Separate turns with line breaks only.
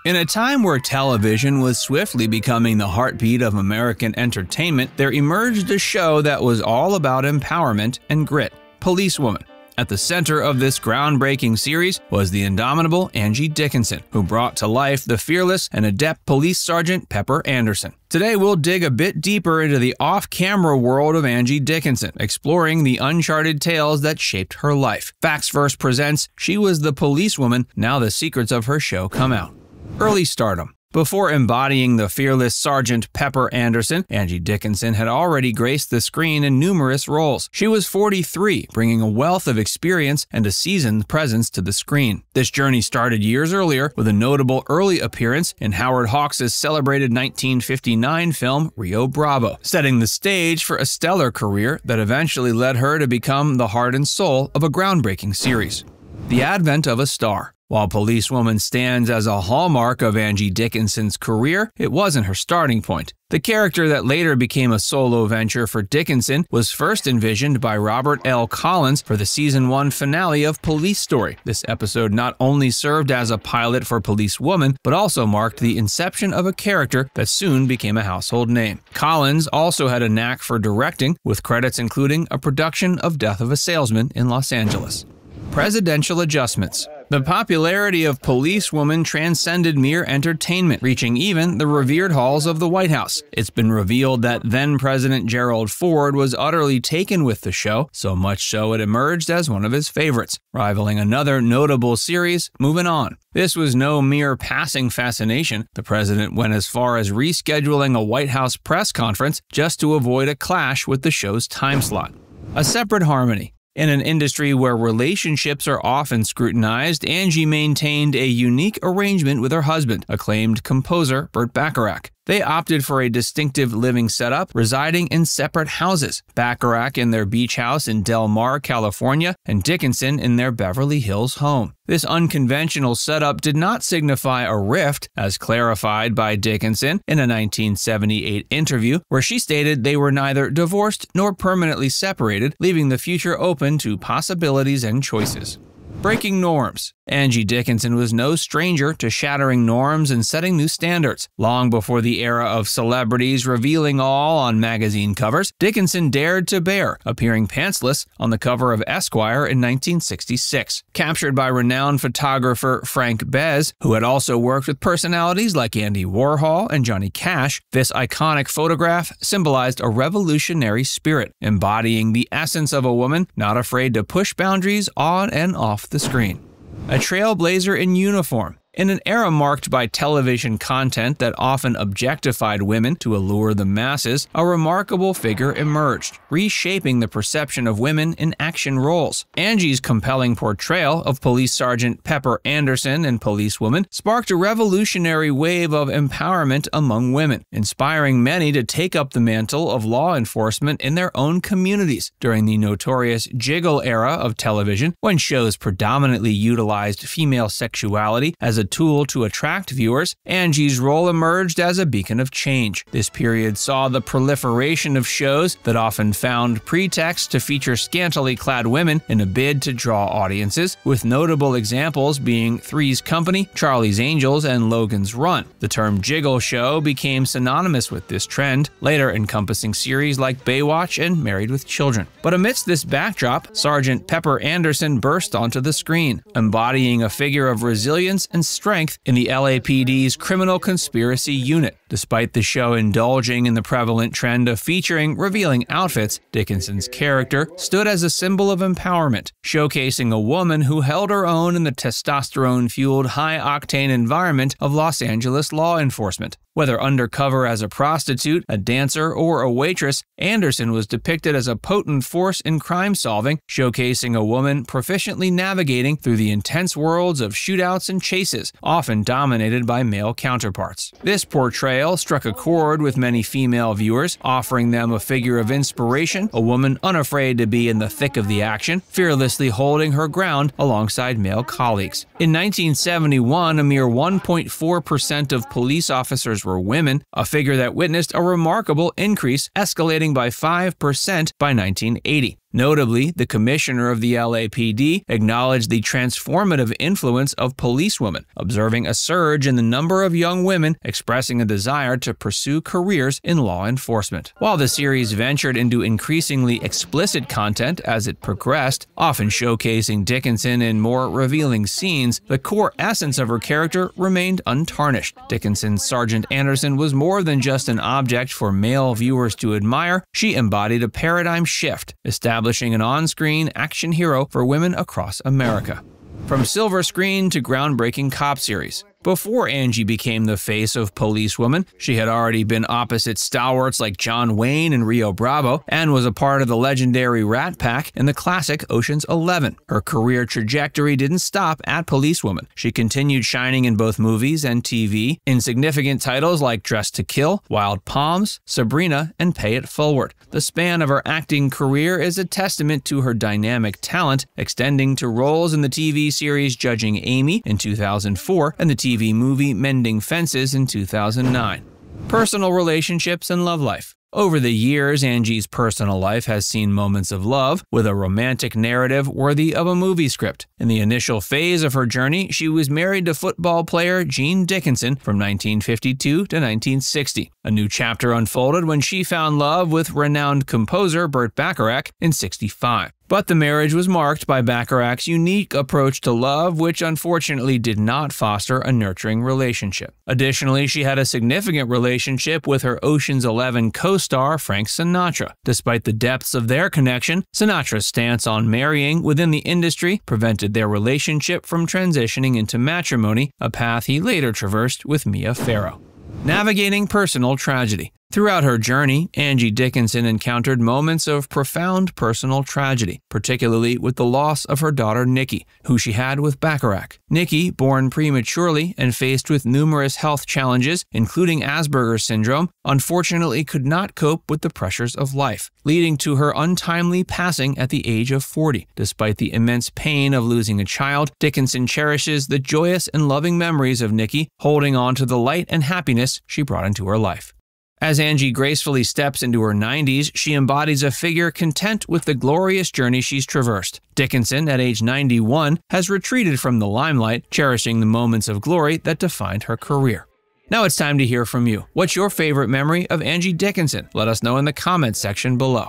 In a time where television was swiftly becoming the heartbeat of American entertainment, there emerged a show that was all about empowerment and grit, Policewoman. At the center of this groundbreaking series was the indomitable Angie Dickinson, who brought to life the fearless and adept Police Sergeant Pepper Anderson. Today we'll dig a bit deeper into the off-camera world of Angie Dickinson, exploring the uncharted tales that shaped her life. Facts First presents She Was the Policewoman, now the secrets of her show come out. Early stardom. Before embodying the fearless Sergeant Pepper Anderson, Angie Dickinson had already graced the screen in numerous roles. She was 43, bringing a wealth of experience and a seasoned presence to the screen. This journey started years earlier with a notable early appearance in Howard Hawks' celebrated 1959 film Rio Bravo, setting the stage for a stellar career that eventually led her to become the heart and soul of a groundbreaking series. The advent of a star. While Policewoman stands as a hallmark of Angie Dickinson's career, it wasn't her starting point. The character that later became a solo venture for Dickinson was first envisioned by Robert L. Collins for the Season 1 finale of Police Story. This episode not only served as a pilot for Policewoman, but also marked the inception of a character that soon became a household name. Collins also had a knack for directing, with credits including a production of Death of a Salesman in Los Angeles. Presidential adjustments. The popularity of Policewoman transcended mere entertainment, reaching even the revered halls of the White House. It's been revealed that then-President Gerald Ford was utterly taken with the show, so much so it emerged as one of his favorites, rivaling another notable series, Moving On. This was no mere passing fascination. The president went as far as rescheduling a White House press conference just to avoid a clash with the show's time slot. A separate harmony. In an industry where relationships are often scrutinized, Angie maintained a unique arrangement with her husband, acclaimed composer Burt Bacharach. They opted for a distinctive living setup, residing in separate houses, Bacharach in their beach house in Del Mar, California, and Dickinson in their Beverly Hills home. This unconventional setup did not signify a rift, as clarified by Dickinson in a 1978 interview, where she stated they were neither divorced nor permanently separated, leaving the future open to possibilities and choices. Breaking norms. Angie Dickinson was no stranger to shattering norms and setting new standards. Long before the era of celebrities revealing all on magazine covers, Dickinson dared to bear, appearing pantsless on the cover of Esquire in 1966. Captured by renowned photographer Frank Bez, who had also worked with personalities like Andy Warhol and Johnny Cash, this iconic photograph symbolized a revolutionary spirit, embodying the essence of a woman not afraid to push boundaries on and off the screen. A trailblazer in uniform. In an era marked by television content that often objectified women to allure the masses, a remarkable figure emerged, reshaping the perception of women in action roles. Angie's compelling portrayal of Police Sergeant Pepper Anderson in Policewoman sparked a revolutionary wave of empowerment among women, inspiring many to take up the mantle of law enforcement in their own communities. During the notorious Jiggle era of television, when shows predominantly utilized female sexuality as a tool to attract viewers, Angie's role emerged as a beacon of change. This period saw the proliferation of shows that often found pretexts to feature scantily clad women in a bid to draw audiences, with notable examples being Three's Company, Charlie's Angels, and Logan's Run. The term Jiggle show became synonymous with this trend, later encompassing series like Baywatch and Married with Children. But amidst this backdrop, Sergeant Pepper Anderson burst onto the screen, embodying a figure of resilience and strength in the LAPD's Criminal Conspiracy Unit. Despite the show indulging in the prevalent trend of featuring revealing outfits, Dickinson's character stood as a symbol of empowerment, showcasing a woman who held her own in the testosterone-fueled, high-octane environment of Los Angeles law enforcement. Whether undercover as a prostitute, a dancer, or a waitress, Anderson was depicted as a potent force in crime solving, showcasing a woman proficiently navigating through the intense worlds of shootouts and chases, often dominated by male counterparts. This portrayal struck a chord with many female viewers, offering them a figure of inspiration, a woman unafraid to be in the thick of the action, fearlessly holding her ground alongside male colleagues. In 1971, a mere 1.4% of police officers were women, a figure that witnessed a remarkable increase, escalating by 5% by 1980. Notably, the commissioner of the LAPD acknowledged the transformative influence of policewomen, observing a surge in the number of young women expressing a desire to pursue careers in law enforcement. While the series ventured into increasingly explicit content as it progressed, often showcasing Dickinson in more revealing scenes, the core essence of her character remained untarnished. Dickinson's Sergeant Anderson was more than just an object for male viewers to admire. She embodied a paradigm shift, establishing an on-screen action hero for women across America. From silver screen to groundbreaking cop series. Before Angie became the face of Policewoman, she had already been opposite stalwarts like John Wayne and Rio Bravo, and was a part of the legendary Rat Pack in the classic Ocean's 11. Her career trajectory didn't stop at Policewoman. She continued shining in both movies and TV, in significant titles like Dressed to Kill, Wild Palms, Sabrina, and Pay It Forward. The span of her acting career is a testament to her dynamic talent, extending to roles in the TV series Judging Amy in 2004 and the TV movie Mending Fences in 2009. Personal relationships and love life. Over the years, Angie's personal life has seen moments of love, with a romantic narrative worthy of a movie script. In the initial phase of her journey, she was married to football player Gene Dickinson from 1952 to 1960. A new chapter unfolded when she found love with renowned composer Burt Bacharach in '65. But the marriage was marked by Bacharach's unique approach to love, which unfortunately did not foster a nurturing relationship. Additionally, she had a significant relationship with her Ocean's 11 co-star Frank Sinatra. Despite the depths of their connection, Sinatra's stance on marrying within the industry prevented their relationship from transitioning into matrimony, a path he later traversed with Mia Farrow. Navigating personal tragedy. Throughout her journey, Angie Dickinson encountered moments of profound personal tragedy, particularly with the loss of her daughter Nikki, who she had with Bacharach. Nikki, born prematurely and faced with numerous health challenges, including Asperger's syndrome, unfortunately could not cope with the pressures of life, leading to her untimely passing at the age of 40. Despite the immense pain of losing a child, Dickinson cherishes the joyous and loving memories of Nikki, holding on to the light and happiness she brought into her life. As Angie gracefully steps into her 90s, she embodies a figure content with the glorious journey she's traversed. Dickinson, at age 91, has retreated from the limelight, cherishing the moments of glory that defined her career. Now it's time to hear from you. What's your favorite memory of Angie Dickinson? Let us know in the comments section below.